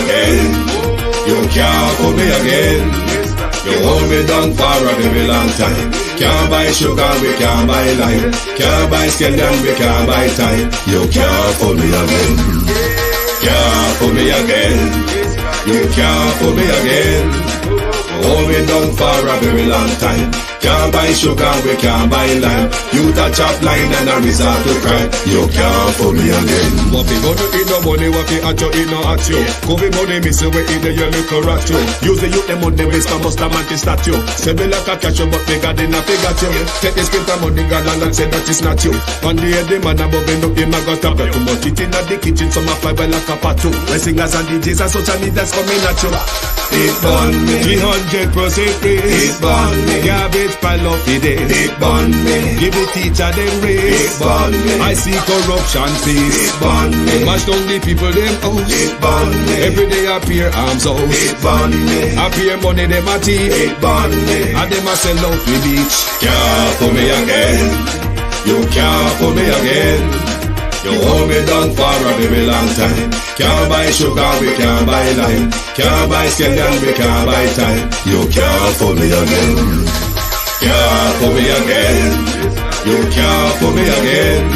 again. You can't fool me again. You hold me down for a very long time. Can't buy sugar, we can't buy lime. Can't buy scallion, we can't buy time. You can't fool me again. Can't fool me again. You can't fool me again. Hold me down for a very long time. Can't buy sugar, we can't buy lime. You touch up line and a resort to crime. You can't fool me again. What we gonna eat no money, what we at you, eat no at you. Covid money, miss we eat the your little rat you. Use the youth, the money, waste a must a man to statue. Say me like a catch you, but bigger than a figure you. Take the spit of money, gal and say that it's not you. On the head, the man above him, look him, I got a bet too much. It in the kitchen, some a fly by like a patu. When singers and DJs and social media's coming at you. It burn me. 300% raise. It burn me. Garbage pile of the day. It burn me. Give the teacher them raise. It burn me. I see corruption face. It burn me. Mash down the people them house. It burn me. Every day appear arms out. It burn me. Appear money them a thief. It burn me. And them a sell out the beach. Can't fool me again. You can't fool me again. You hold me down for a very long time. Can't buy sugar, we can't buy lime. Can't buy scallion, we can't buy time. You can't fool me again. Can't fool me again. You can't fool me again.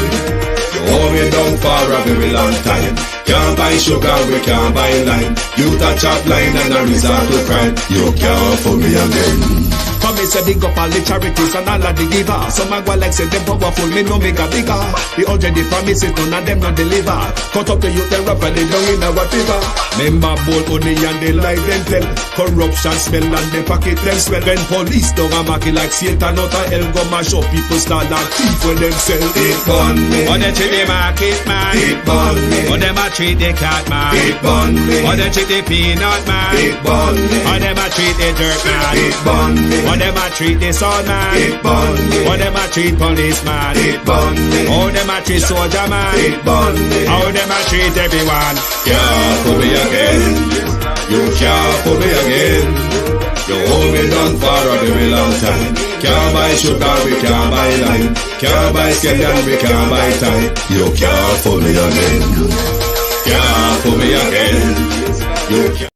You hold me down for a very long time. Can't buy sugar, we can't buy lime. You touch up line and a resort to crime. You can't fool me again. Come me say big up all the charities and all of the giver. Some a go like say them powerful, me no make a bigger. The already promises, none of them not deliver. Cut up the youth, they rap and they down in our river. Member bold money and they lie them tell. Corruption smell and they pocket them swell. When police don't a market like Satan out of hell, go mash up people start like thief when them sell. It burn me. Or they treat the market man. It burn me. Or them a treat the cat man. It burn me. Or they treat the peanut man. It burn me. Or them a treat the dirt man. It burn me. Or them a treat the son man. It burn me. Or them a treat policeman. It burn me. How them a treat soldier man. It burn me. How them a treat everyone. Can't fool me again. You can't fool me again. You hold me down for a very long time. Can't buy sugar, we can't buy lime. Can't buy scallion, we can't buy time. You can't fool me again. Can't fool me again. You can't.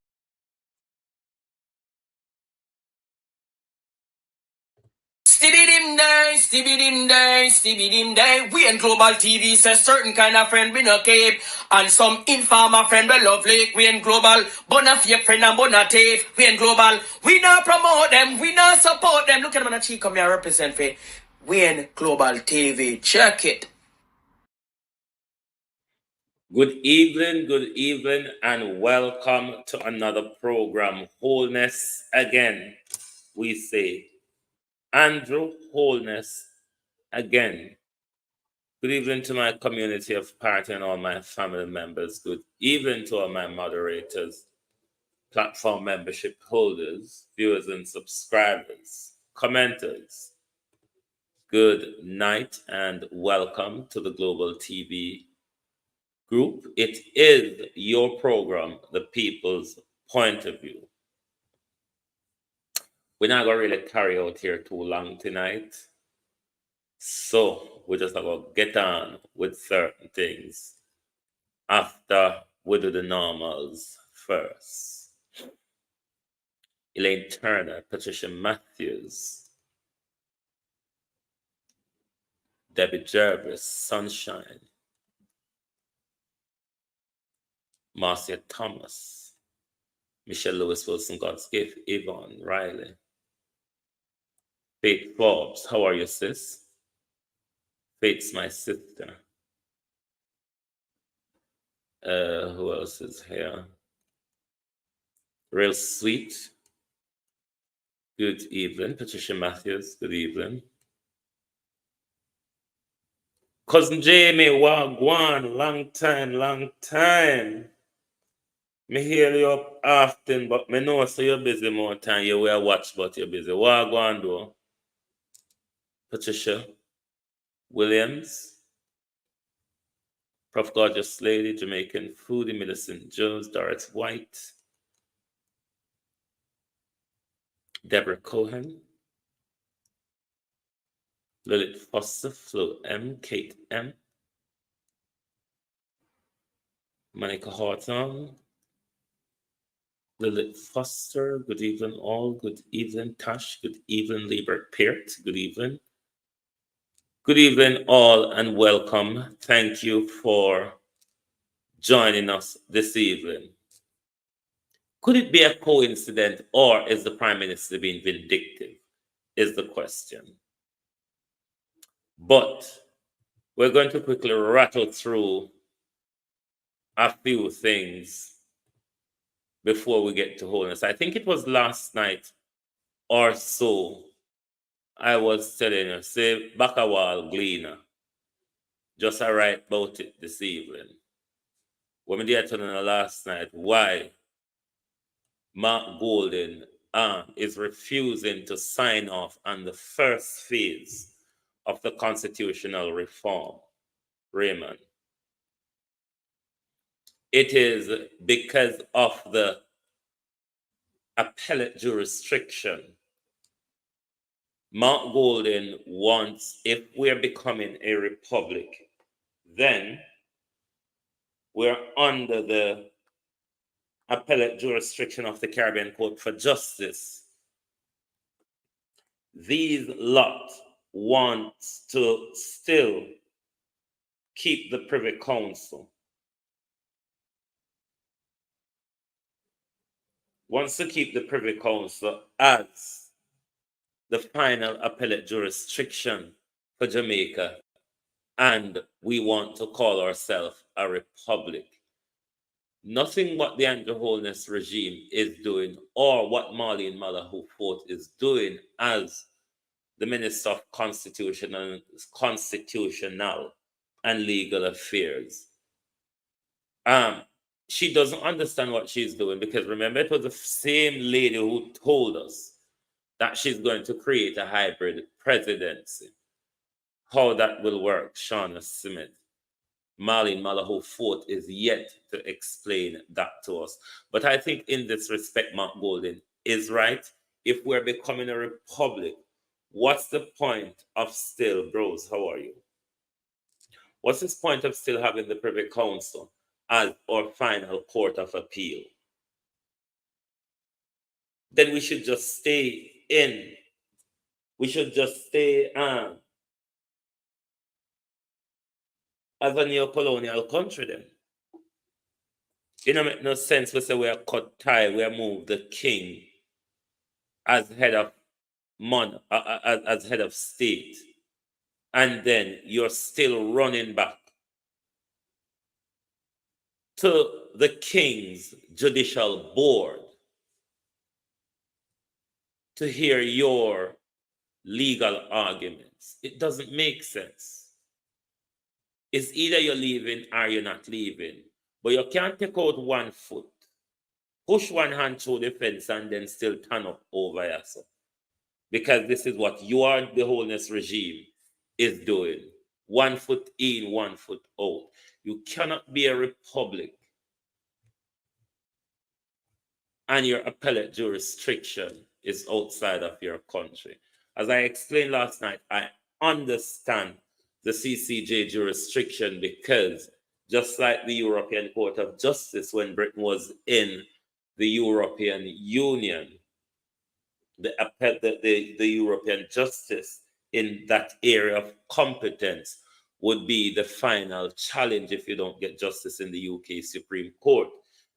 Stibby dim day. We in Global TV says certain kind of friend we no cape. And some informer friend we lovely. We in Global, bona fake friend and bona tape. We in Global, we not promote them, we not support them. Look at them on the cheek, come here represent for. We in Global TV, check it. Good evening, and welcome to another program, Wholeness Again. We say, Andrew Wholeness Again. Good evening to my community of party and all my family members. Good evening to all my moderators, platform membership holders, viewers and subscribers, commenters. Good night and welcome to the Global TV Group. It is your program, The People's Point of View. We're not going to really carry out here too long tonight. So we're just going to get on with certain things after we do the normals first. Elaine Turner, Patricia Matthews, Debbie Jervis, Sunshine, Marcia Thomas, Michelle Lewis Wilson, God's Gift, Yvonne Riley, Faith Forbes. How are you, sis? Faith's my sister. Who else is here? Real Sweet. Good evening. Patricia Matthews. Good evening. Cousin Jamie, wagwan. Long time. Me hear you up often, but me know so you're busy more time. You will watch, but you're busy. Wagwan, though. Patricia Williams, Prof. Gorgeous Lady, Jamaican Foodie, Millicent Jones, Doris White, Deborah Cohen, Lilith Foster, Flo M, Kate M, Monica Horton, Lilith Foster, good evening all. Good evening, Tash. Good evening, Liebert Peart. Good evening. Good evening all and welcome. Thank you for joining us this evening. Could it be a coincidence or is the Prime Minister being vindictive? Is the question. But we're going to quickly rattle through a few things before we get to wholeness. I think it was last night or so I was telling you, say, Bakawal Gleaner, just I write about it this evening. When we did telling you last night why Mark Golden is refusing to sign off on the first phase of the constitutional reform, Raymond. It is because of the appellate jurisdiction. Mark Golden wants, if we're becoming a republic, then we're under the appellate jurisdiction of the Caribbean Court for Justice. These lot wants to still keep the Privy Council. Wants to keep the Privy Council as the final appellate jurisdiction for Jamaica, and we want to call ourselves a republic. Nothing what the Andrew Holness regime is doing, or what Marlene Malahou-Fort is doing as the Minister of Constitutional and Legal Affairs. She doesn't understand what she's doing, because remember, it was the same lady who told us that she's going to create a hybrid presidency. How that will work, Shauna Smith. Marlene Malahou-Fort is yet to explain that to us. But I think in this respect, Mark Golden is right. If we're becoming a republic, what's the point of still, bros, how are you? What's this point of still having the Privy Council as our final court of appeal? Then we should just stay in. We should just stay as a neo-colonial country then. It don't make no sense we say we are cut tie, we are move the king as head of as head of state, and then you're still running back to the king's judicial board to hear your legal arguments. It doesn't make sense. It's either you're leaving or you're not leaving. But you can't take out one foot, push one hand through the fence, and then still turn up over yourself. Because this is what your the wholeness regime is doing. 1 foot in, 1 foot out. You cannot be a republic and your appellate jurisdiction is outside of your country. As I explained last night, I understand the CCJ jurisdiction because just like the European Court of Justice when Britain was in the European Union, the European justice in that area of competence would be the final challenge if you don't get justice in the UK Supreme Court.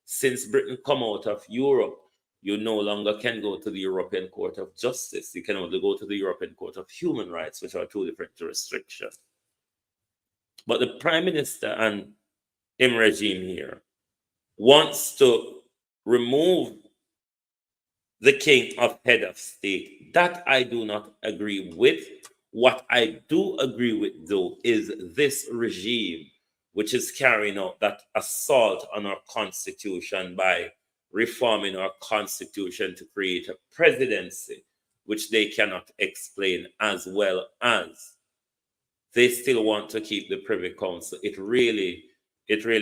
Since Britain come out of Europe, you no longer can go to the European Court of Justice. You can only go to the European Court of Human Rights, which are two different jurisdictions. But the Prime Minister and him regime here wants to remove the king of head of state. That I do not agree with. What I do agree with, though, is this regime, which is carrying out that assault on our constitution by reforming our constitution to create a presidency, which they cannot explain, as well as they still want to keep the Privy Council. It really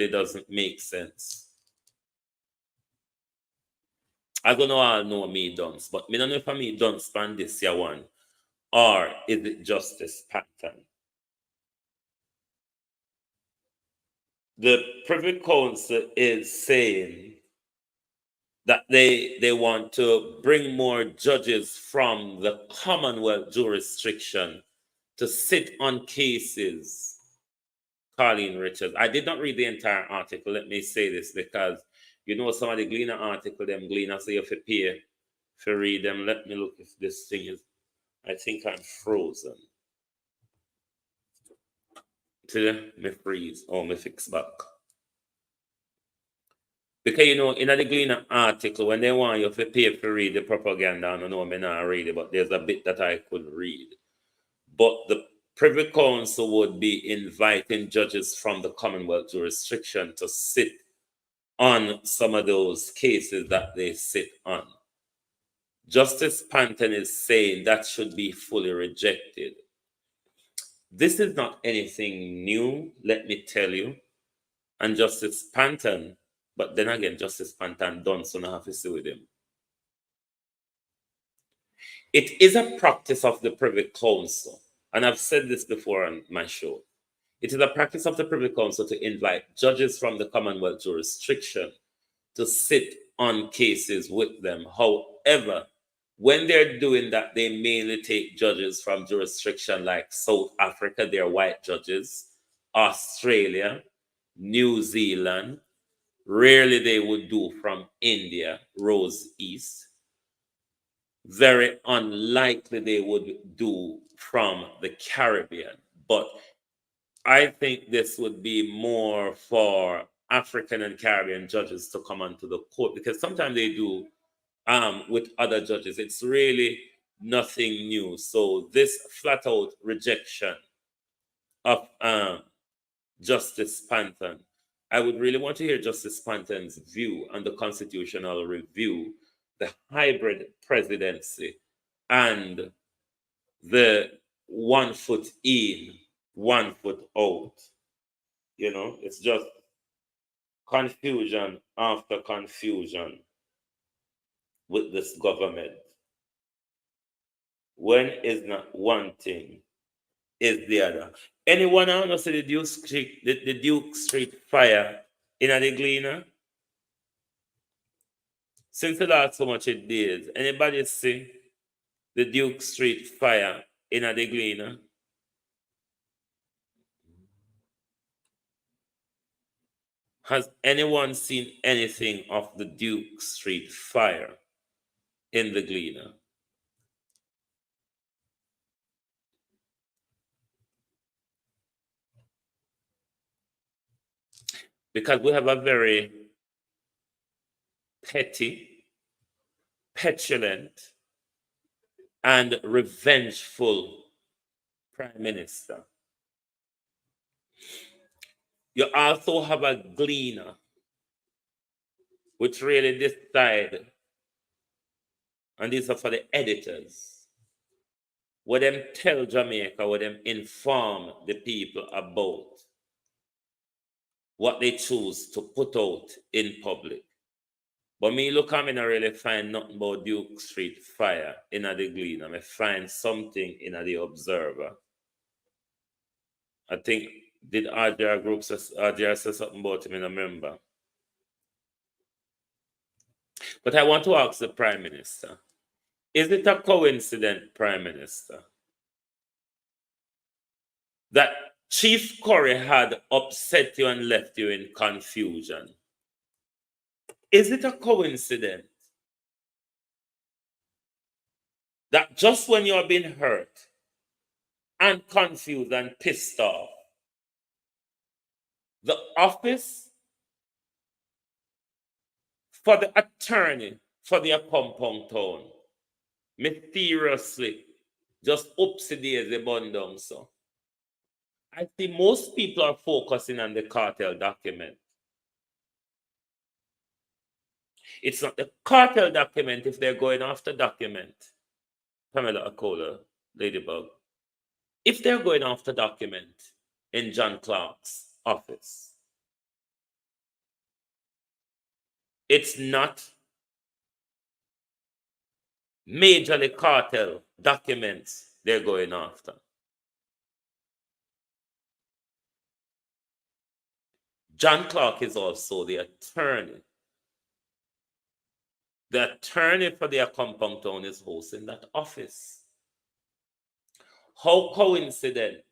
doesn't make sense. I don't know all know me dunce, but me don't know if I me dunce span this year one, or is it justice pattern? The Privy Council is saying that they want to bring more judges from the Commonwealth jurisdiction to sit on cases. Colleen Richards. I did not read the entire article. Let me say this because some of the Gleaner article, them Gleaner say you have to pay to read them. Let me look if this thing is. I think I'm frozen. To me freeze or me fix back. Because in the Gleaner article, when they want you to pay to read the propaganda, I don't know, I not read it, but there's a bit that I could read. But the Privy Council would be inviting judges from the Commonwealth jurisdiction to sit on some of those cases that they sit on. Justice Panton is saying that should be fully rejected. This is not anything new, let me tell you. And Justice Panton, but then again, Justice Panton done so I have to see with him. It is a practice of the Privy Council, and I've said this before on my show. It is a practice of the Privy Council to invite judges from the Commonwealth jurisdiction to sit on cases with them. However, when they're doing that, they mainly take judges from jurisdiction like South Africa, they're white judges, Australia, New Zealand. Rarely they would do from India, Rose East. Very unlikely they would do from the Caribbean. But I think this would be more for African and Caribbean judges to come onto the court, because sometimes they do with other judges. It's really nothing new. So this flat out rejection of Justice Panton, I would really want to hear Justice Panton's view on the constitutional review, the hybrid presidency, and the 1 foot in, 1 foot out. It's just confusion after confusion with this government. When is not one thing, is the other. Anyone else see the Duke Street fire in the Gleaner? Since the last so much it did, anybody see the Duke Street fire in the Gleaner? Has anyone seen anything of the Duke Street fire in the Gleaner? Because we have a very petty, petulant, and revengeful Prime Minister. You also have a Gleaner, which really decide, and these are for the editors, what them tell Jamaica, what them inform the people about what they choose to put out in public. But me look, I mean, I really find nothing about Duke Street fire in the Gleaner. I find something in the Observer. I think, did RJR Group say something about him, I remember. But I want to ask the Prime Minister, is it a coincidence, Prime Minister, that Chief Curry had upset you and left you in confusion? Is it a coincidence that just when you're being hurt and confused and pissed off, the office for the attorney for the compound town mysteriously just oopsie-daisy bun down so? I see most people are focusing on the cartel document. It's not the cartel document if they're going after document. Pamela Akola, Ladybug. If they're going after document in John Clark's office, it's not majorly cartel documents they're going after. John Clark is also the attorney the attorney for their compound town is hosting that office. How coincident?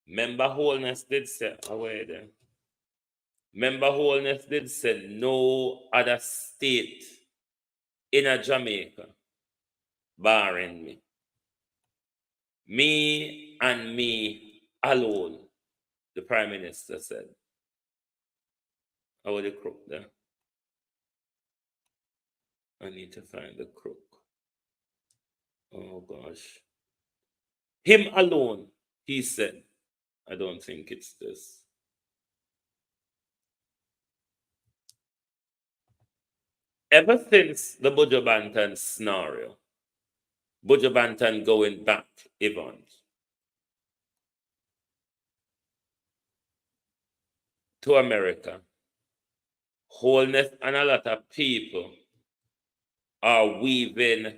Member Holness did say, away there. Member Holness did say no other state in a Jamaica barring me. Me and me alone, the Prime Minister said. How was the crook there? I need to find the crook. Oh gosh. Him alone, he said. I don't think it's this. Ever since the Buju Banton scenario, Buju Banton going back, Evans, to America, Wholeness and a lot of people are weaving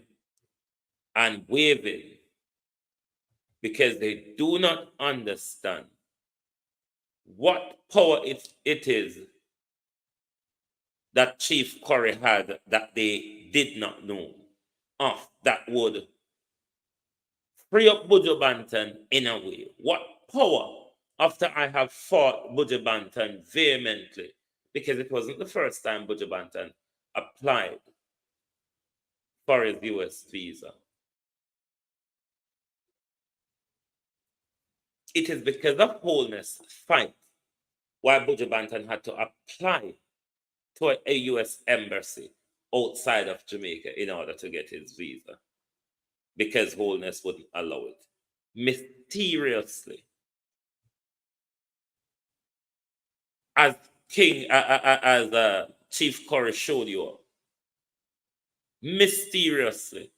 and waving because they do not understand what power it is that Chief Curry had that they did not know of that would free up Buju Banton in a way. What power, after I have fought Buju Banton vehemently, because it wasn't the first time Buju Banton applied for his US visa. It is because of Wholeness fight why Buju Banton had to apply to a US embassy outside of Jamaica in order to get his visa, because Wholeness wouldn't allow it. Mysteriously, as Chief Curry showed you, mysteriously,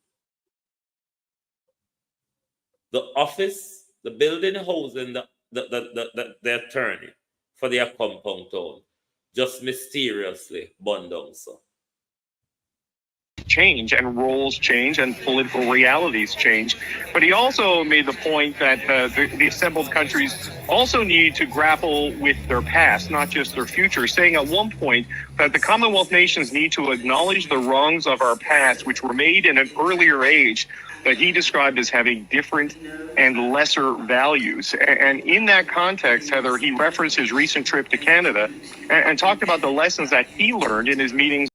the office, the building housing the attorney for their compound town just mysteriously burned down. So change and roles change and political realities change. But he also made the point that the assembled countries also need to grapple with their past, not just their future, saying at one point that the Commonwealth nations need to acknowledge the wrongs of our past, which were made in an earlier age, that he described as having different and lesser values. And in that context, Heather, he referenced his recent trip to Canada and talked about the lessons that he learned in his meetings.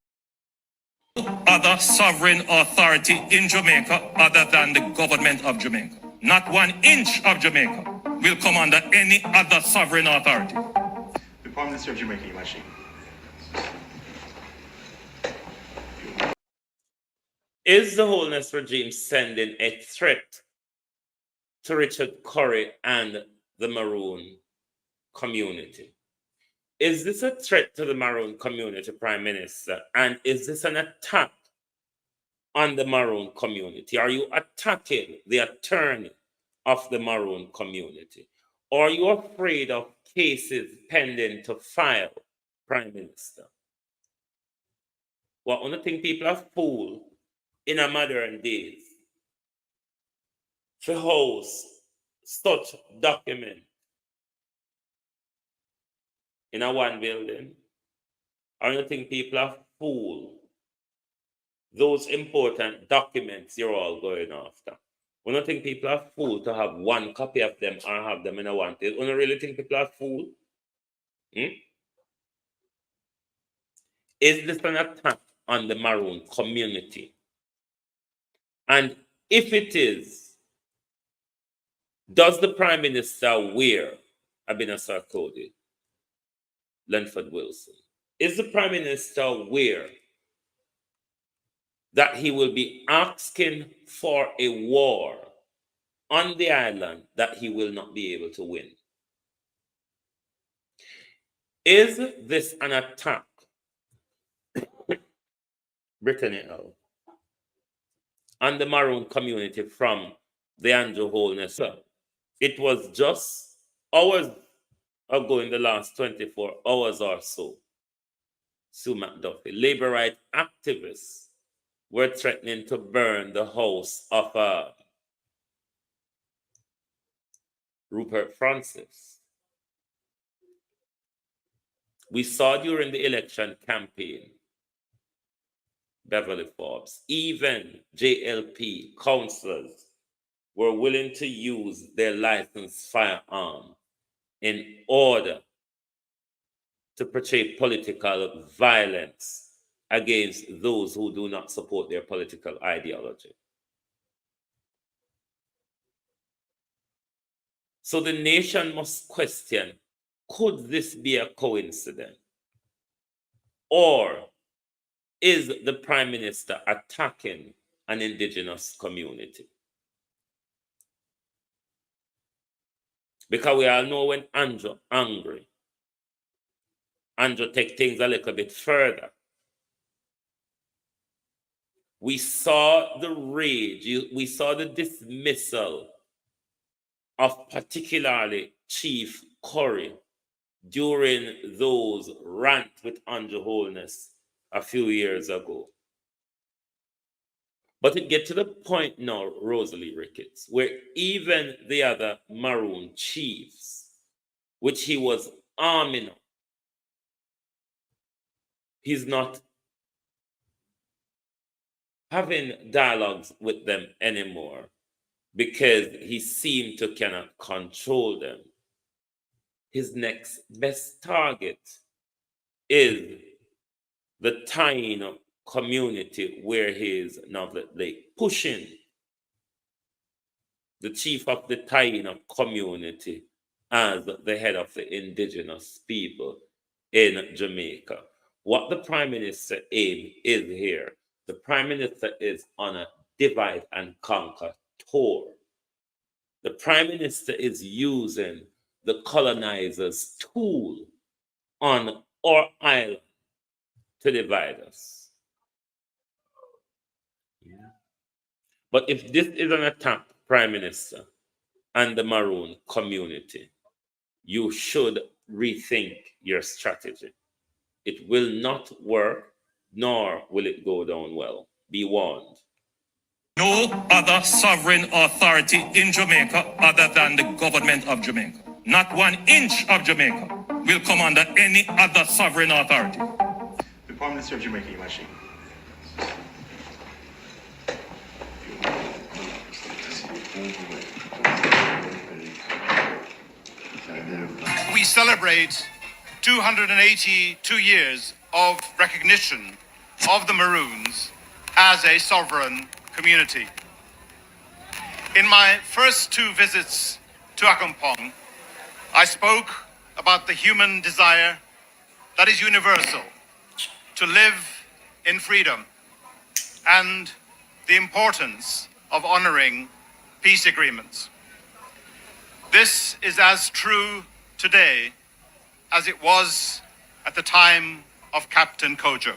Other sovereign authority in Jamaica other than the government of Jamaica. Not 1 inch of Jamaica will come under any other sovereign authority. The Prime Minister of Jamaica, Your Majesty. is the Wholeness regime sending a threat to Richard Curry and the Maroon community? Is this a threat to the Maroon community, Prime Minister? And is this an attack on the Maroon community? Are you attacking the attorney of the Maroon community? Or are you afraid of cases pending to file, Prime Minister? Well, I think people are fooled in a modern days to host such document in a one building. I don't think people are fooled. Those important documents you're all going after. I don't think people are fooled to have one copy of them or have them in a one place. I don't really think people are fooled. Is this an attack on the Maroon community? And if it is, does the Prime Minister wear Abinasar Cody, Lenford Wilson? Is the Prime Minister aware that he will be asking for a war on the island that he will not be able to win? Is this an attack, Brittany L., on the Maroon community from the Andrew Wholeness? It was just hours ago, in the last 24 hours or so, Sue McDuffie, labor right activists, were threatening to burn the house of Rupert Francis. We saw during the election campaign Beverly Forbes, even JLP councillors were willing to use their licensed firearm in order to portray political violence against those who do not support their political ideology. So the nation must question, could this be a coincidence? Or is the Prime Minister attacking an indigenous community? Because we all know when Andrew angry, Andrew take things a little bit further. We saw the rage, we saw the dismissal of particularly Chief Curry during those rants with Andrew Holness a few years ago. But it gets to the point now, Rosalie Ricketts, where even the other Maroon chiefs, which he was arming up, he's not having dialogues with them anymore because he seemed to cannot control them. His next best target is the Taino community where he is now pushing the chief of the Taino community as the head of the indigenous people in Jamaica. What the Prime Minister aim is here, the Prime Minister is on a divide and conquer tour. The Prime Minister is using the colonizers' tool on our island to divide us. Yeah. But if this is an attack, Prime Minister, and the Maroon community, you should rethink your strategy. It will not work, nor will it go down well. Be warned. No other sovereign authority in Jamaica other than the government of Jamaica. Not 1 inch of Jamaica will come under any other sovereign authority. The Prime Minister of Jamaica, Your Majesty. We celebrate 282 years of recognition of the Maroons as a sovereign community. In my first 2 visits to Akampong, I spoke about the human desire that is universal to live in freedom and the importance of honoring peace agreements. This is as true today as it was at the time of Captain Kojo.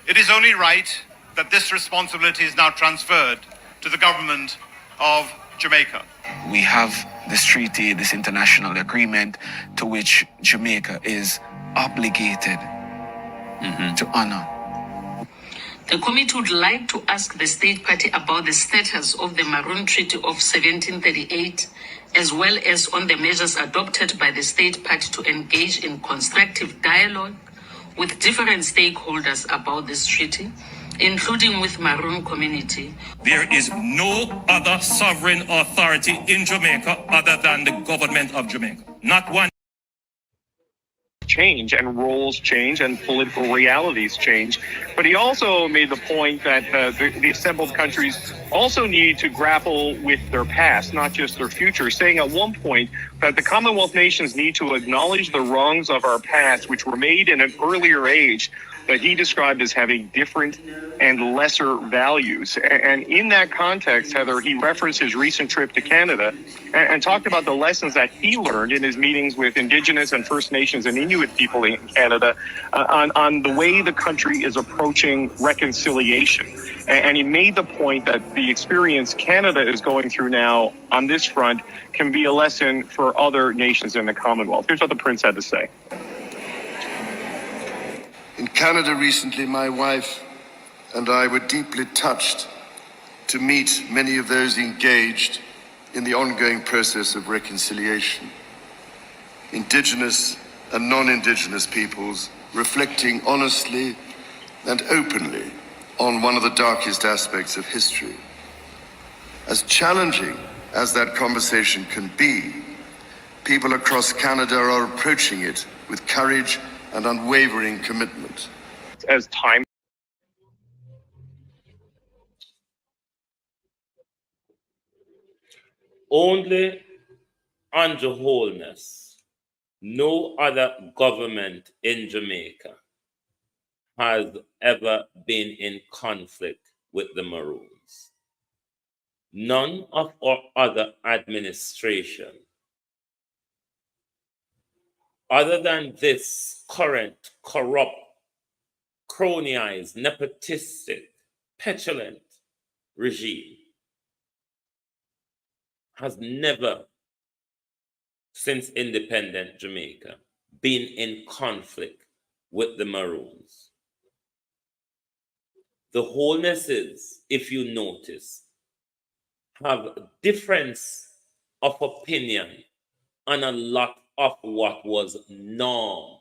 It is only right that this responsibility is now transferred to the government of Jamaica. We have this treaty, this international agreement to which Jamaica is obligated to honor. The committee would like to ask the state party about the status of the Maroon Treaty of 1738, as well as on the measures adopted by the state party to engage in constructive dialogue with different stakeholders about this treaty, including with Maroon community. There is no other sovereign authority in Jamaica other than the government of Jamaica. Not 1. Change and roles change and political realities change. But he also made the point that the assembled countries also need to grapple with their past, not just their future, saying at one point that the Commonwealth nations need to acknowledge the wrongs of our past, which were made in an earlier age, that he described as having different and lesser values. And in that context, Heather, he referenced his recent trip to Canada and talked about the lessons that he learned in his meetings with Indigenous and First Nations and Inuit people in Canada on the way the country is approaching reconciliation. And he made the point that the experience Canada is going through now on this front can be a lesson for other nations in the Commonwealth. Here's what the Prince had to say. In Canada recently, my wife and I were deeply touched to meet many of those engaged in the ongoing process of reconciliation. Indigenous and non-Indigenous peoples reflecting honestly and openly on one of the darkest aspects of history. As challenging as that conversation can be, people across Canada are approaching it with courage and unwavering commitment. As time Only under wholeness, no other government in Jamaica has ever been in conflict with the Maroons. None of our other administration, other than this current corrupt, cronyized, nepotistic, petulant regime, has never, since independent Jamaica, been in conflict with the Maroons. The wholenesses, if you notice, have difference of opinion on a lot of what was the norm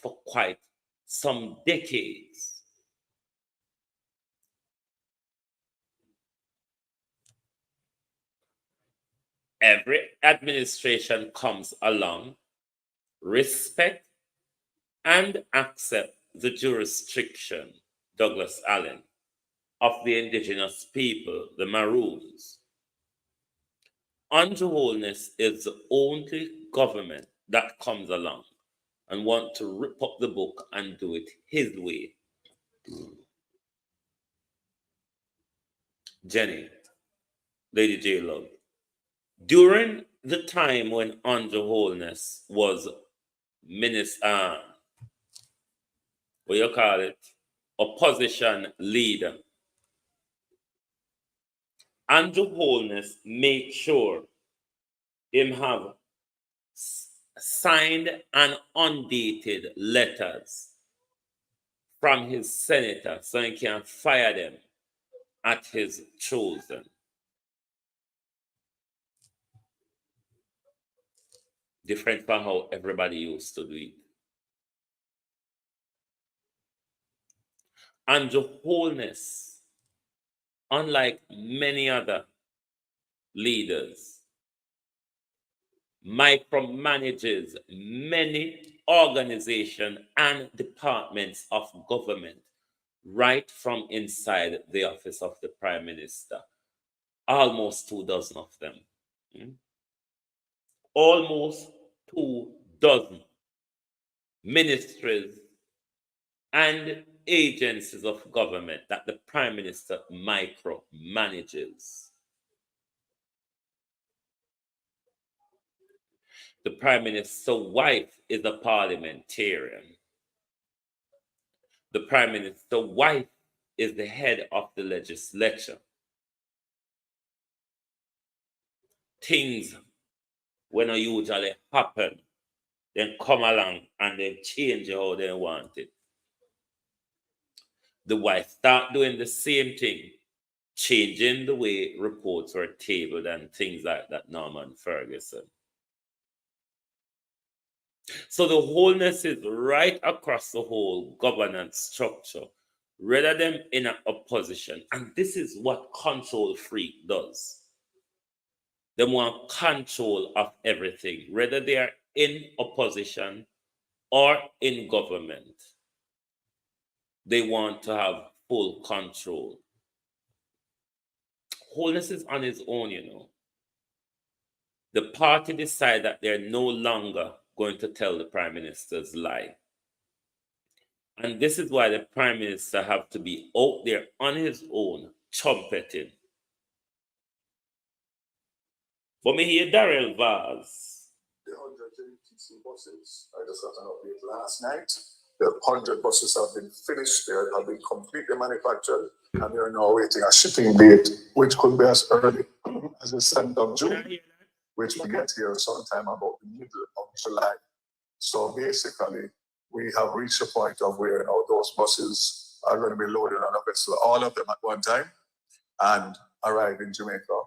for quite some decades. Every administration comes along, respect and accept the jurisdiction, Douglas Allen, of the indigenous people, the Maroons. Under wholeness is the only government that comes along and want to rip up the book and do it his way. Jenny, Lady J. Love, during the time when Under Wholeness was minister, what you call it, opposition leader, Under Wholeness make sure him have signed and undated letters from his senator so he can fire them at his chosen. Different from how everybody used to do it. Under Wholeness, unlike many other leaders, micromanages many organizations and departments of government right from inside the office of the Prime Minister. Almost 24 of them. Almost 24 ministries and agencies of government that the Prime Minister micromanages. The Prime Minister's wife is a parliamentarian. The Prime Minister's wife is the head of the legislature. Things when it usually happen, then come along and then change how they want it. The wife start doing the same thing, changing the way reports were tabled and things like that, Norman Ferguson. So the wholeness is right across the whole governance structure, rather than in an opposition. And this is what control freak does. They want control of everything, whether they are in opposition or in government. They want to have full control. Wholeness is on its own, you know. The party decide that they're no longer going to tell the Prime Minister's lie. And this is why the Prime Minister have to be out there on his own, trumpeting. But me hear Darrell Vaz. The 100 JTC buses, I just got an update last night. The 100 buses have been finished, they have been completely manufactured, and they are now waiting a shipping date, which could be as early as the 7th of June, which will get here sometime about the middle of July. So basically, we have reached a point of where now those buses are going to be loaded on a vessel, all of them at one time, and arrive in Jamaica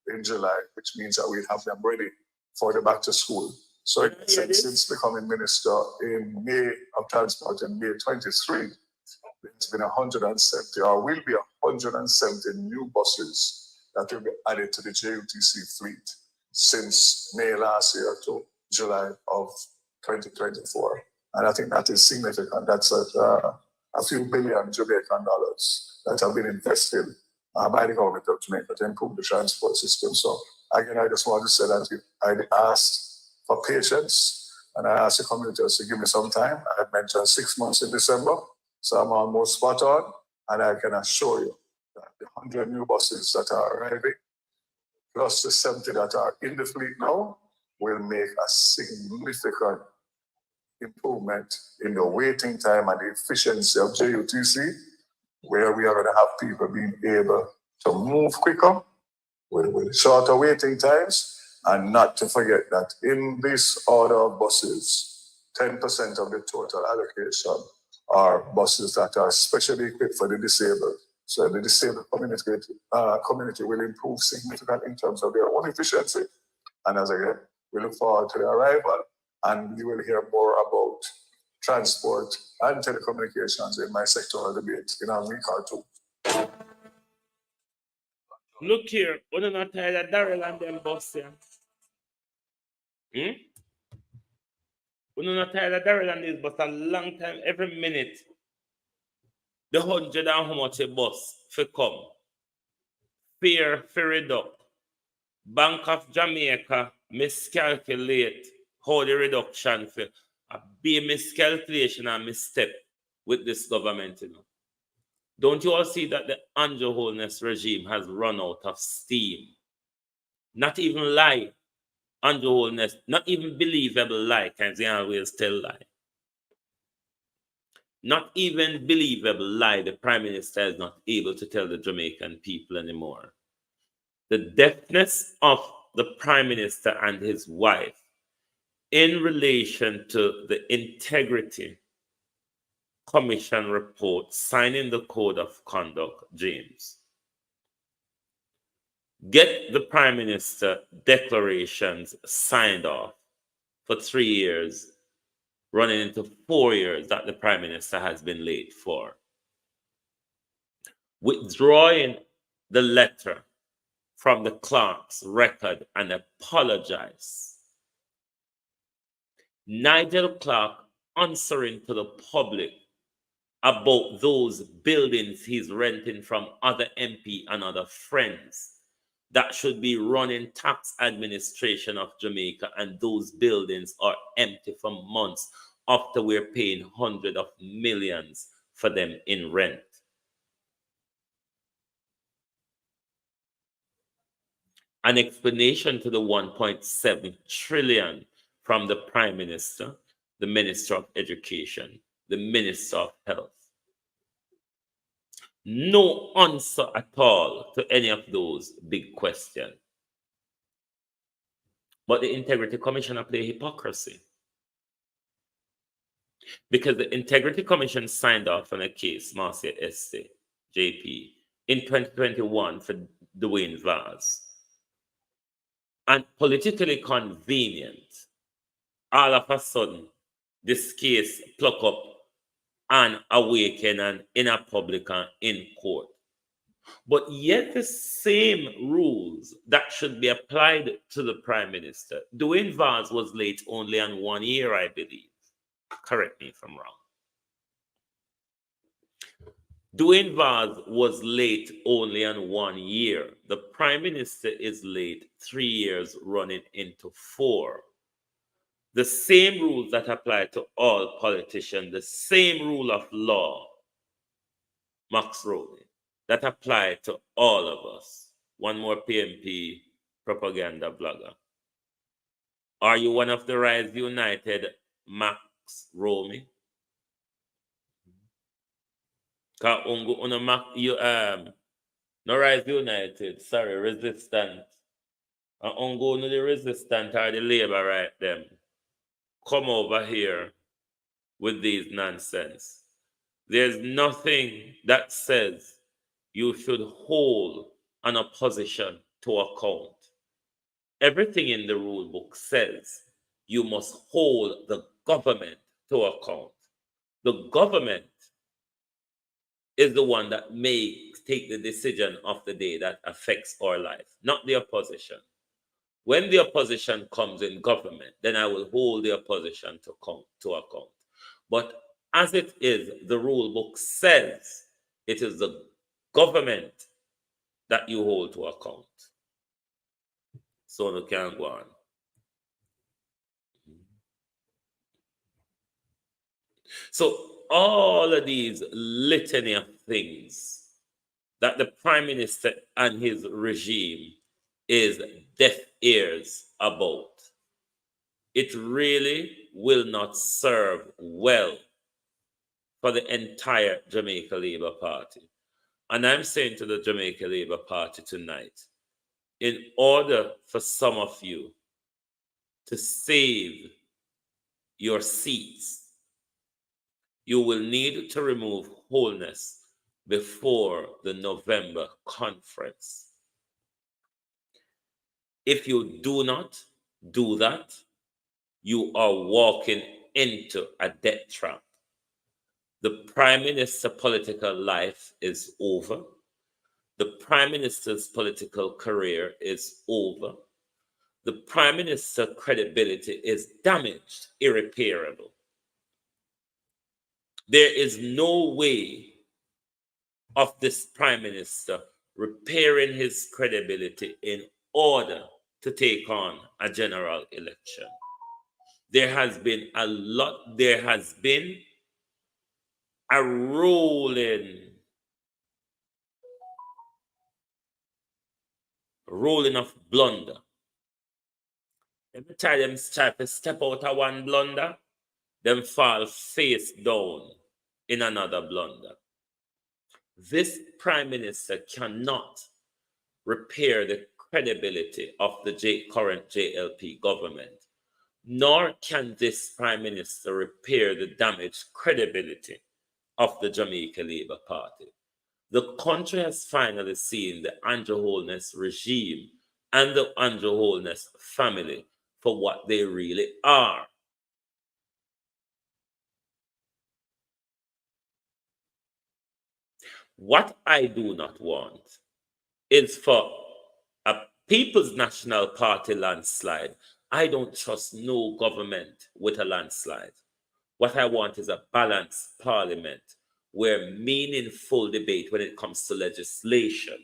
in July, which means that we have them ready for the back to school. So since becoming minister in May of Transport in May 23, There's been 170 or will be 170 new buses that will be added to the JUTC fleet since May last year to July of 2024. And I think that is significant. That's a few billion Jamaican dollars that have been invested by the government of Jamaica to improve the transport system. So again, I just want to say that I asked for patience and I asked the communitors to give me some time. I had mentioned 6 months in December, so I'm almost spot on. And I can assure you that the 100 new buses that are arriving, plus the 70 that are in the fleet now, will make a significant improvement in the waiting time and the efficiency of JUTC, where we are going to have people being able to move quicker with shorter waiting times, and not to forget that in this order of buses, 10% of the total allocation are buses that are specially equipped for the disabled. So the disabled community will improve significantly in terms of their own efficiency. And as again, we look forward to the arrival, and you will hear more about transport and telecommunications in my sectoral debate in a week or two. Look here, we're not tired of Daryl and them boss here. We're not tired of Daryl and this, but a long time, every minute, the 100 and how much a bus for come. Fear for reduct. Bank of Jamaica miscalculate how the reduction for be a miscalculation and misstep with this government, you know. Don't you all see that the Andrew Holness regime has run out of steam? Not even lie, Andrew Holness, not even believable lie, can they always tell lie. Not even believable lie, the Prime Minister is not able to tell the Jamaican people anymore. The deafness of the Prime Minister and his wife in relation to the Integrity Commission report signing the Code of Conduct, James. Get the Prime Minister declarations signed off for 3 years, running into 4 years that the Prime Minister has been late for. Withdrawing the letter from the clerk's record and apologize. Nigel Clark answering to the public about those buildings he's renting from other MP and other friends that should be running tax administration of Jamaica, and those buildings are empty for months after we're paying hundreds of millions for them in rent. An explanation to the 1.7 trillion from the Prime Minister, the Minister of Education, the Minister of Health. No answer at all to any of those big questions. But the Integrity Commission play hypocrisy. Because the Integrity Commission signed off on a case, Marcia Este, JP, in 2021 for Dwayne Vaz. And politically convenient, all of a sudden, this case pluck up and awaken and in a public and in court. But yet the same rules that should be applied to the Prime Minister. Dwayne Vaz was late only on 1 year, I believe. Correct me if I'm wrong. Dwayne Vaz was late only on 1 year. The Prime Minister is late 3 years running into 4. The same rules that apply to all politicians, the same rule of law, Max Rowley, that apply to all of us. One more PMP propaganda blogger. Are you one of the Rise United, Max Rowley? No Rise United, sorry, resistant. And the resistant are the labor right them. Come over here with these nonsense. There's nothing that says you should hold an opposition to account. Everything in the rule book says you must hold the government to account. The government is the one that may take the decision of the day that affects our life, not the opposition. When the opposition comes in government, then I will hold the opposition to account. But as it is, the rule book says it is the government that you hold to account. So no can go on. So all of these litany of things that the Prime Minister and his regime is deaf ears about, it really will not serve well for the entire Jamaica Labour Party. And I'm saying to the Jamaica Labour Party tonight, in order for some of you to save your seats, you will need to remove wholeness before the November conference. If you do not do that, you are walking into a death trap. The Prime Minister's political life is over. The Prime Minister's political career is over. The Prime Minister's credibility is damaged, irreparable. There is no way of this Prime Minister repairing his credibility in order to take on a general election. There has been a rolling of blunder. Every time them try to step out of one blunder, them fall face down in another blunder. This Prime Minister cannot repair the credibility of the current JLP government, nor can this Prime Minister repair the damaged credibility of the Jamaica Labour Party. The country has finally seen the Andrew Holness regime and the Andrew Holness family for what they really are. What I do not want is for a People's National Party landslide. I don't trust no government with a landslide. What I want is a balanced parliament where meaningful debate when it comes to legislation,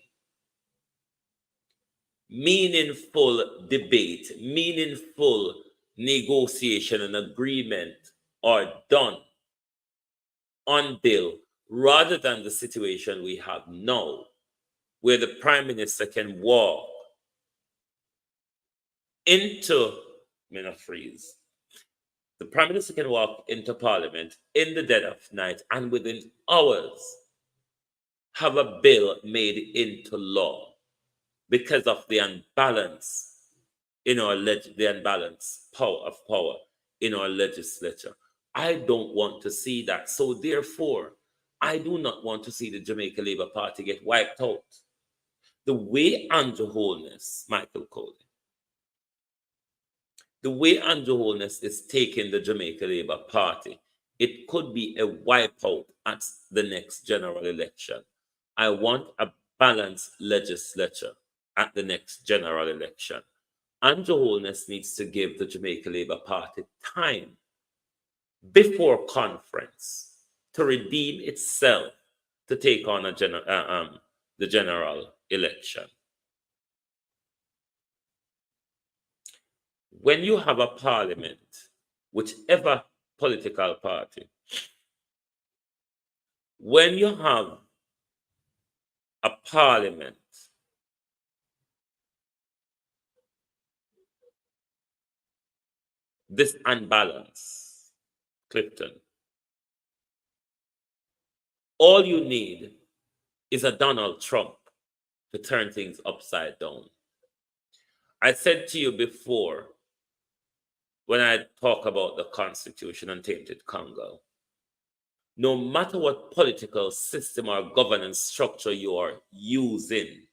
meaningful debate, meaningful negotiation and agreement are done on bill, rather than the situation we have now, where the Prime Minister can walk into, the Prime Minister can walk into Parliament in the dead of night and within hours have a bill made into law because of the unbalance in our the unbalanced power in our legislature. I don't want to see that. So therefore, I do not want to see the Jamaica Labour Party get wiped out. The way Andrew Holness, Michael Coley, the way Andrew Holness is taking the Jamaica Labour Party, it could be a wipeout at the next general election. I want a balanced legislature at the next general election. Andrew Holness needs to give the Jamaica Labour Party time before conference to redeem itself to take on the general election. When you have a parliament, whichever political party, when you have a parliament this unbalance, Clifton, all you need is a Donald Trump to turn things upside down. I said to you before, when I talk about the Constitution and tainted Congo, no matter what political system or governance structure you are using,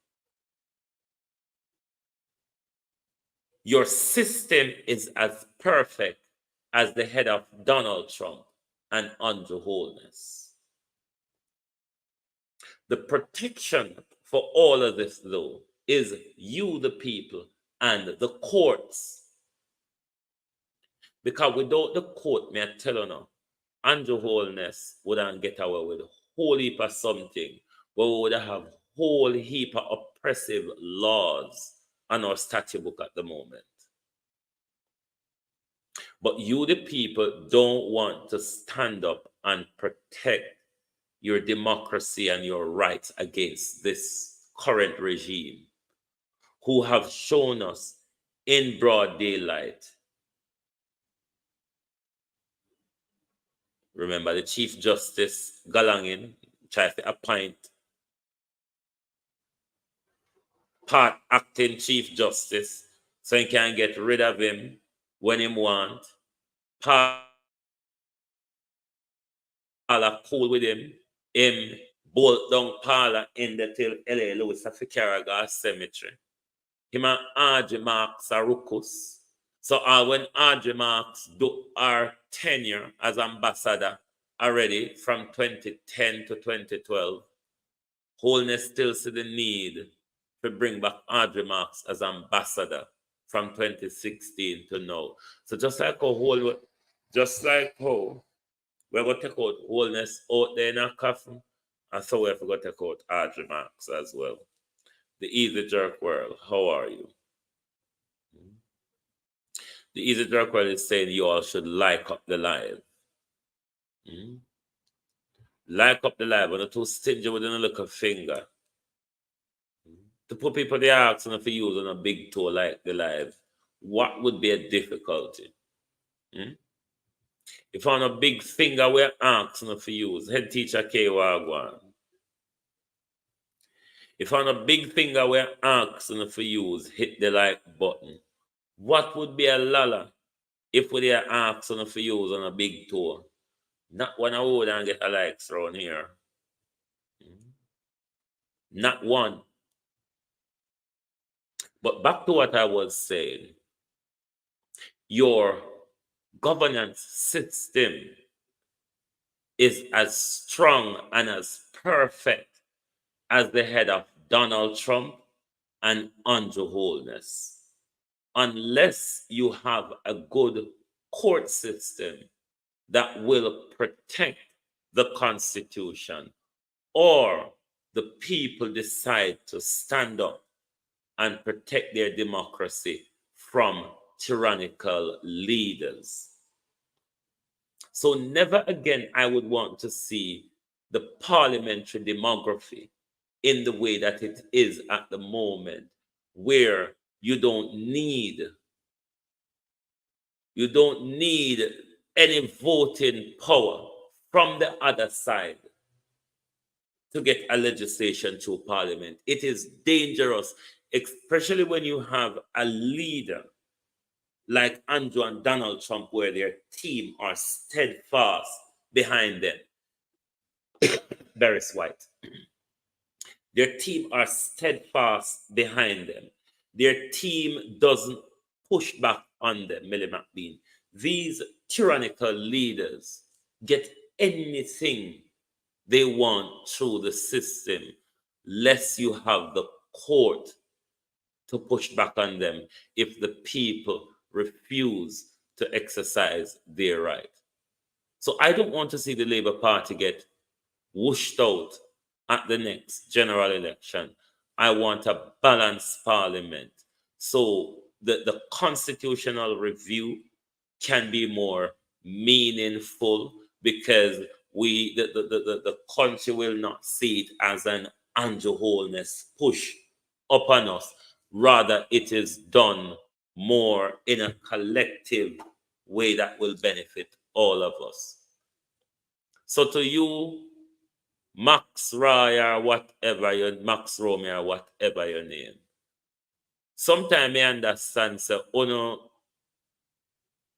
your system is as perfect as the head of Donald Trump and Andrew Holness. The protection for all of this, though, is you, the people, and the courts. Because without the court, may I tell you now, Andrew Holness wouldn't get away with a whole heap of something, but we would have whole heap of oppressive laws on our statute book at the moment. But you, the people, don't want to stand up and protect your democracy and your rights against this current regime, who have shown us in broad daylight. Remember, the Chief Justice Galangin tries to appoint part acting Chief Justice so he can get rid of him when he want. Parla cool with him bolt down Parla in the till L.A. Lewis of Caragor Cemetery. Him and Audrey Marks are ruckus. So when Audrey Marks do our tenure as ambassador already from 2010 to 2012, Holness still see the need to bring back Audrey Marks as ambassador from 2016 to now. So just like how we're going to take out Holness out there in our coffin, and so we're going to take out Audrey Marks as well. The Easy Jerk World, how are you? The Easy Jerk World is saying you all should like up the live. Like up the live. When you're too stingy with a little finger. To put people they asking if you use on a big toe like the live, what would be a difficulty? If on a big finger we're asking if you use, head teacher K Wagwan. If on a big finger we're asking if you use, hit the like button. What would be a lala if we are asking if you use on a big toe? Not one I would and get a likes around here. Not one. But back to what I was saying. Your governance system is as strong and as perfect as the head of Donald Trump and Andrew Holness. Unless you have a good court system that will protect the Constitution, or the people decide to stand up and protect their democracy from tyrannical leaders. So never again I would want to see the parliamentary demography in the way that it is at the moment, where you don't need any voting power from the other side to get a legislation through parliament. It is dangerous, especially when you have a leader like Andrew and Donald Trump, where their team are steadfast behind them. Barris White. Their team are steadfast behind them. Their team doesn't push back on them, Millie McBean. These tyrannical leaders get anything they want through the system, lest you have the court to push back on them if the people refuse to exercise their right. So I don't want to see the Labour Party get whooshed out at the next general election. I want a balanced parliament, so the constitutional review can be more meaningful, because the country will not see it as an Andrew Holness push upon us. Rather, it is done more in a collective way that will benefit all of us. So to you, Max Roy or whatever your Max Romy or whatever your name, sometimes I understand, so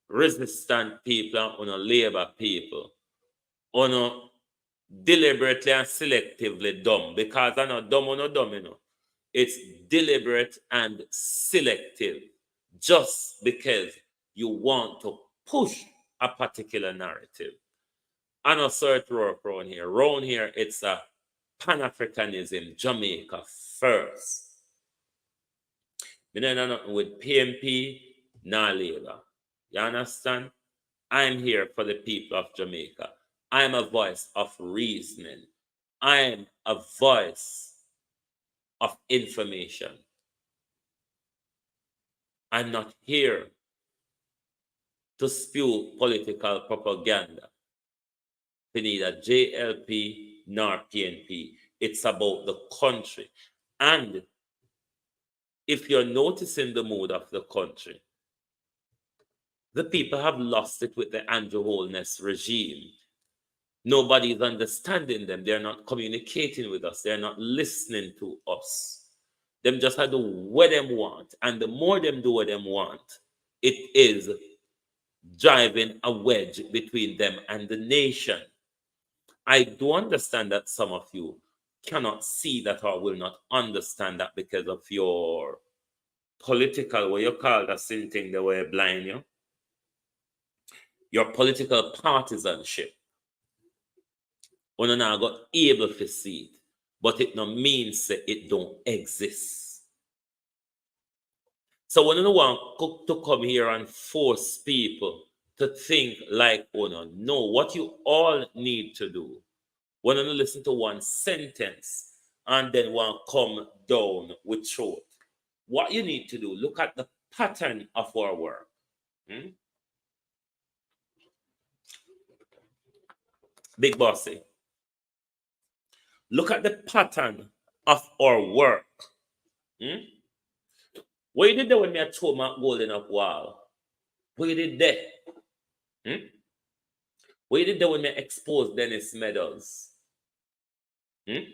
resistant people and labor people, deliberately and selectively dumb, because I'm not dumb or not dumb, It's deliberate and selective, just because you want to push a particular narrative. I know certain work around here. Around here, it's a Pan-Africanism, Jamaica first. We don't know nothing with PMP, nor Labour. You understand? I'm here for the people of Jamaica. I'm a voice of reasoning. I'm a voice of information. I'm not here to spew political propaganda for neither JLP nor PNP. It's about the country. And if you're noticing the mood of the country, the people have lost it with the Andrew Holness regime. Nobody is understanding them. They're not communicating with us. They're not listening to us. Them just have to do what them want. And the more them do what them want, it is driving a wedge between them and the nation. I do understand that some of you cannot see that or will not understand that because of your political, what you call that same thing, the way blind you. Your political partisanship. When you're not able to see it, but it no means that it don't exist. So when you want to come here and force people to think like no, what you all need to do, when you listen to one sentence and then one come down with truth, what you need to do, look at the pattern of our work. Big Bossy. Look at the pattern of our work. What you did there when me throw my gold in a wall? What you did there? What you did there when me expose Dennis Meadows? Me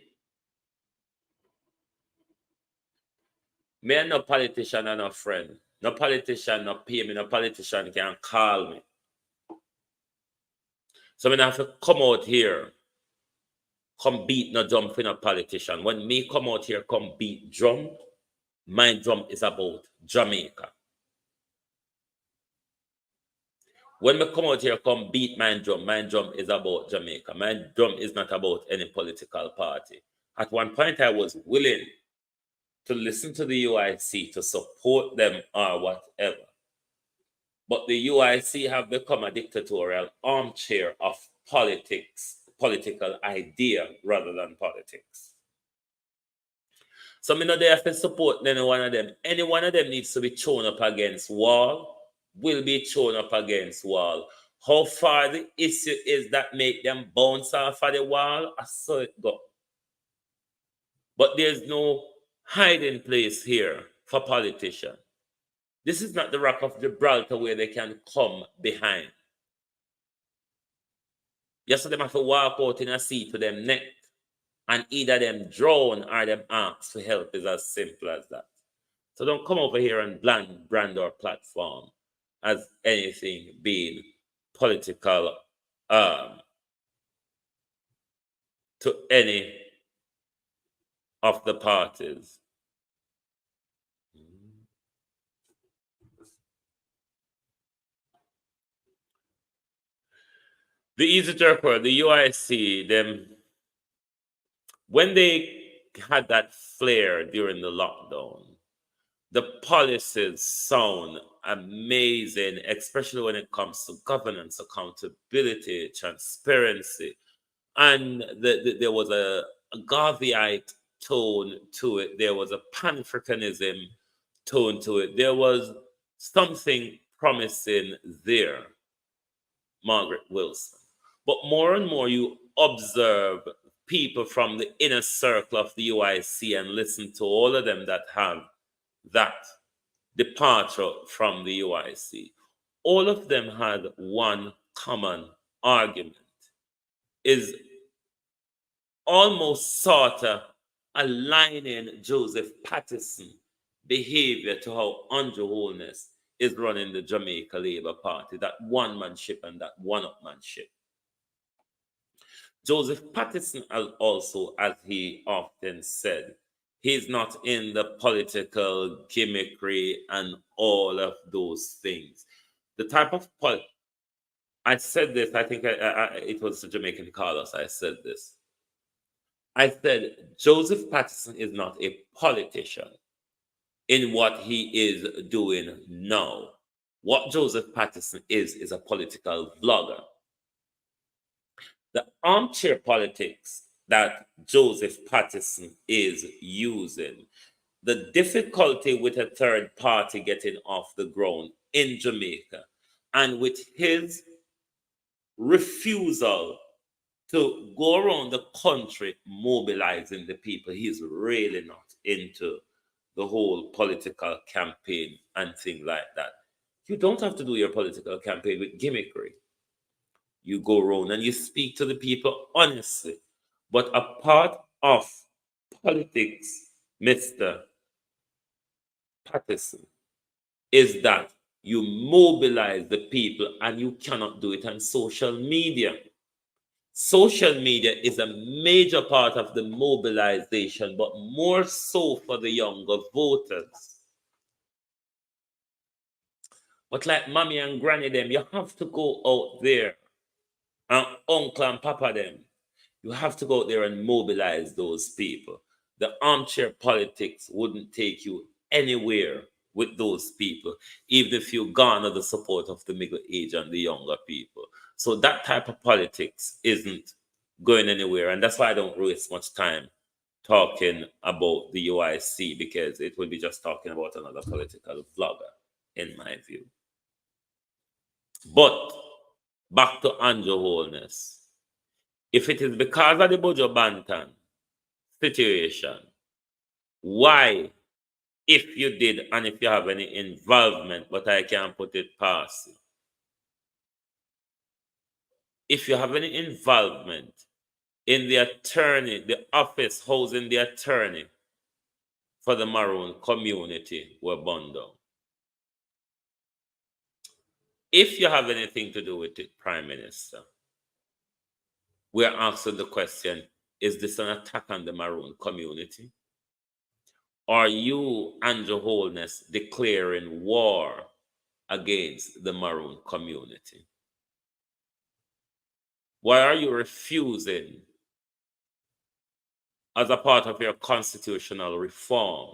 and no politician and no friend. No politician no pay me. No politician can call me. So I have to come out here, come beat no drum for no politician. When me come out here, come beat drum, my drum is about Jamaica. When me come out here, come beat my drum is about Jamaica. My drum is not about any political party. At one point, I was willing to listen to the UIC, to support them or whatever. But the UIC have become a dictatorial armchair of politics, political idea rather than politics. So me not there to support any one of them. Any one of them needs to be thrown up against wall, will be thrown up against wall. How far the issue is that make them bounce off of the wall, I saw it go. But there's no hiding place here for politicians. This is not the Rock of Gibraltar where they can come behind. Yes, so them have to walk out in a seat to them neck, and either them drown or them ask for help. Is as simple as that. So don't come over here and brand our platform as anything being political to any of the parties. The Easy Jerker, the UIC, them, when they had that flare during the lockdown, the policies sound amazing, especially when it comes to governance, accountability, transparency. And there was a Garveyite tone to it. There was a Pan-Africanism tone to it. There was something promising there, Margaret Wilson. But more and more you observe people from the inner circle of the UIC and listen to all of them that have that departure from the UIC. All of them had one common argument, is almost sort of aligning Joseph Patterson behavior to how Andrew Holness is running the Jamaica Labour Party, that one-manship and that one-upmanship. Joseph Patterson also, as he often said, he's not in the political gimmickry and all of those things. The type of I said this, I think it was the Jamaican Carlos, I said this. I said Joseph Patterson is not a politician in what he is doing now. What Joseph Patterson is a political vlogger. The armchair politics that Joseph Patterson is using, the difficulty with a third party getting off the ground in Jamaica, and with his refusal to go around the country mobilizing the people, he's really not into the whole political campaign and things like that. You don't have to do your political campaign with gimmickry. You go around and you speak to the people honestly. But a part of politics, Mr. Patterson, is that you mobilize the people, and you cannot do it on social media. Social media is a major part of the mobilization, but more so for the younger voters. But like mommy and granny them, you have to go out there, and uncle and papa them, you have to go out there and mobilize those people. The armchair politics wouldn't take you anywhere with those people, even if you garner the support of the middle age and the younger people. So that type of politics isn't going anywhere. And that's why I don't waste much time talking about the UIC, because it would be just talking about another political vlogger, in my view. But back to Andrew Holness. If it is because of the Bojo Banton situation, why, if you did and if you have any involvement, but I can't put it past you, if you have any involvement in the attorney, the office housing the attorney for the Maroon community were burned down. If you have anything to do with it, Prime Minister, we are asking the question, is this an attack on the Maroon community? Are you, Andrew Holness, declaring war against the Maroon community? Why are you refusing, as a part of your constitutional reform,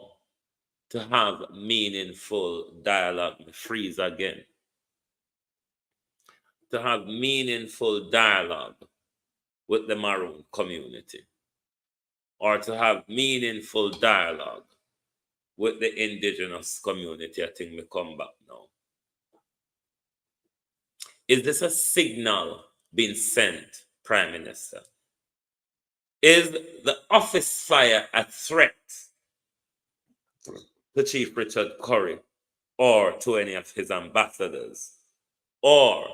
to have meaningful dialogue? Freeze again. To have meaningful dialogue with the Maroon community, or to have meaningful dialogue with the indigenous community? I think we come back now. Is this a signal being sent, Prime Minister? Is the office fire a threat to Chief Richard Curry, or to any of his ambassadors, or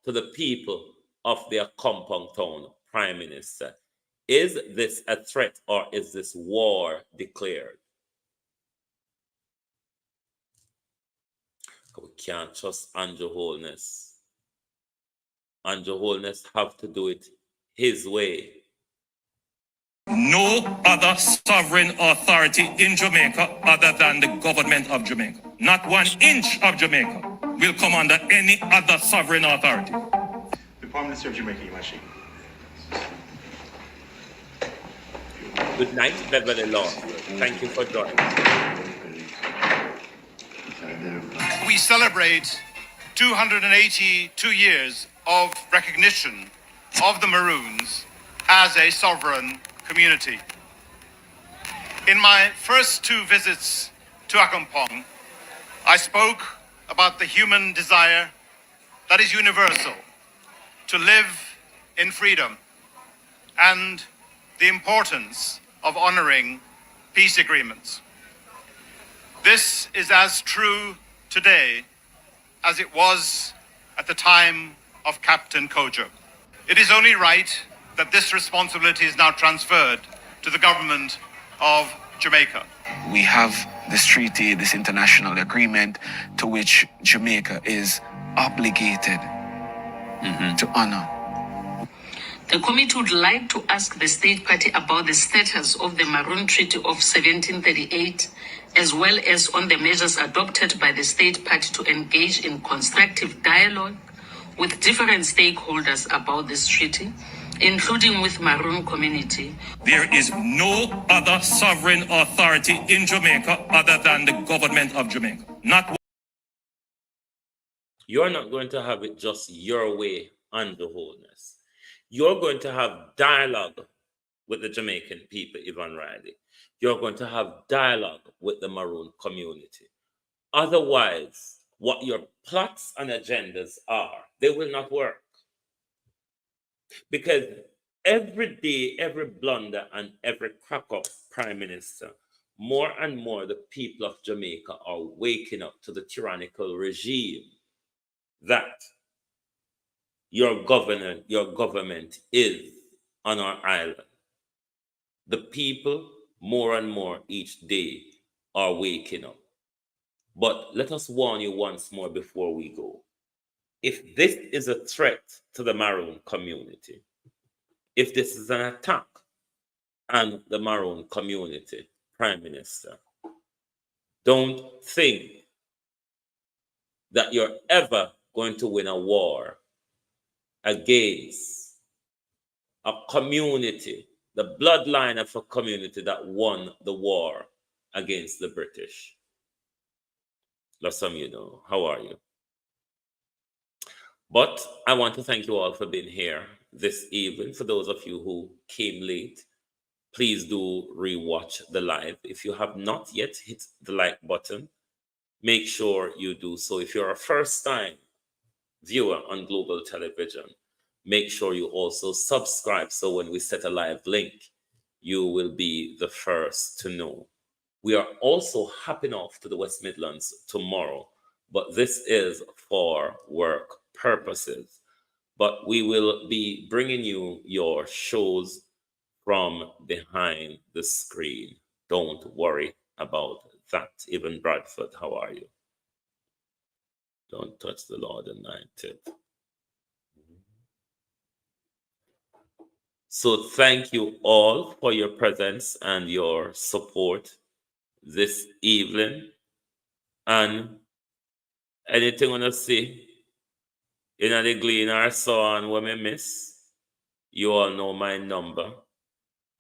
to the people of their compound town, Prime Minister? Is this a threat, or is this war declared? We can't trust Andrew Holness. Andrew Holness have to do it his way. No other sovereign authority in Jamaica other than the government of Jamaica. Not 1 inch of Jamaica will come under any other sovereign authority. The Prime Minister of Jamaica, Imagine. Good night, Beverly Law. Thank you for joining. We celebrate 282 years of recognition of the Maroons as a sovereign community. In my first 2 visits to Akampong, I spoke about the human desire that is universal to live in freedom, and the importance of honoring peace agreements. This is as true today as it was at the time of Captain Kojo. It is only right that this responsibility is now transferred to the government of Jamaica. We have this treaty, this international agreement to which Jamaica is obligated to honor. The committee would like to ask the state party about the status of the Maroon Treaty of 1738, as well as on the measures adopted by the state party to engage in constructive dialogue with different stakeholders about this treaty, including with Maroon community. There is no other sovereign authority in Jamaica other than the government of Jamaica. Not You're not going to have it just your way on the wholeness. You're going to have dialogue with the Jamaican people, Ivan Riley. You're going to have dialogue with the Maroon community. Otherwise, what your plots and agendas are, they will not work. Because every day, every blunder and every crack up prime minister, more and more the people of Jamaica are waking up to the tyrannical regime that your government is on our island. The people, more and more each day, are waking up. But let us warn you once more before we go. If this is a threat to the Maroon community, if this is an attack on the Maroon community, Prime Minister, don't think that you're ever going to win a war against a community, the bloodline of a community that won the war against the British. That's some you know. How are you? But I want to thank you all for being here this evening. For those of you who came late, please do rewatch the live. If you have not yet hit the like button, make sure you do so. If you're a first-time viewer on Global Television, make sure you also subscribe so when we set a live link, you will be the first to know. We are also hopping off to the West Midlands tomorrow, but this is for work purposes. But we will be bringing you your shows from behind the screen. Don't worry about that. Even Bradford, how are you? Don't touch the Lord Anointed. So thank you all for your presence and your support this evening. And anything on the see in the glean or so on when we miss, you all know my number.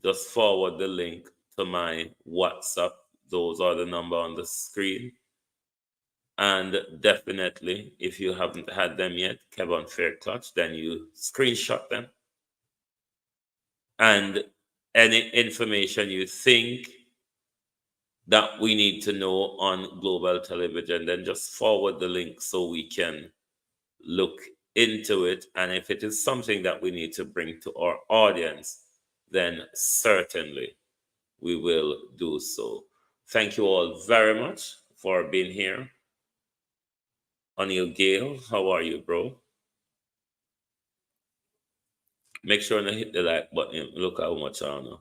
Just forward the link to my WhatsApp. Those are the number on the screen. And definitely, if you haven't had them yet, Kevin Fairclutch, then you screenshot them. And any information you think that we need to know on Global Television, then just forward the link so we can look into it. And if it is something that we need to bring to our audience, then certainly we will do so. Thank you all very much for being here. O'Neill Gale, how are you, bro? Make sure to hit the like button. Look how much I know.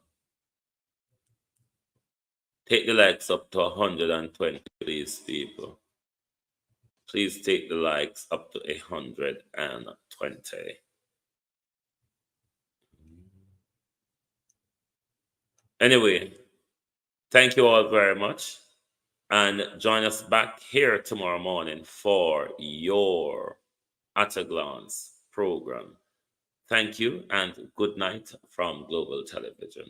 Take the likes up to 120, please, people. Please take the likes up to 120. Anyway, thank you all very much. And join us back here tomorrow morning for your At a Glance program. Thank you and good night from Global Television.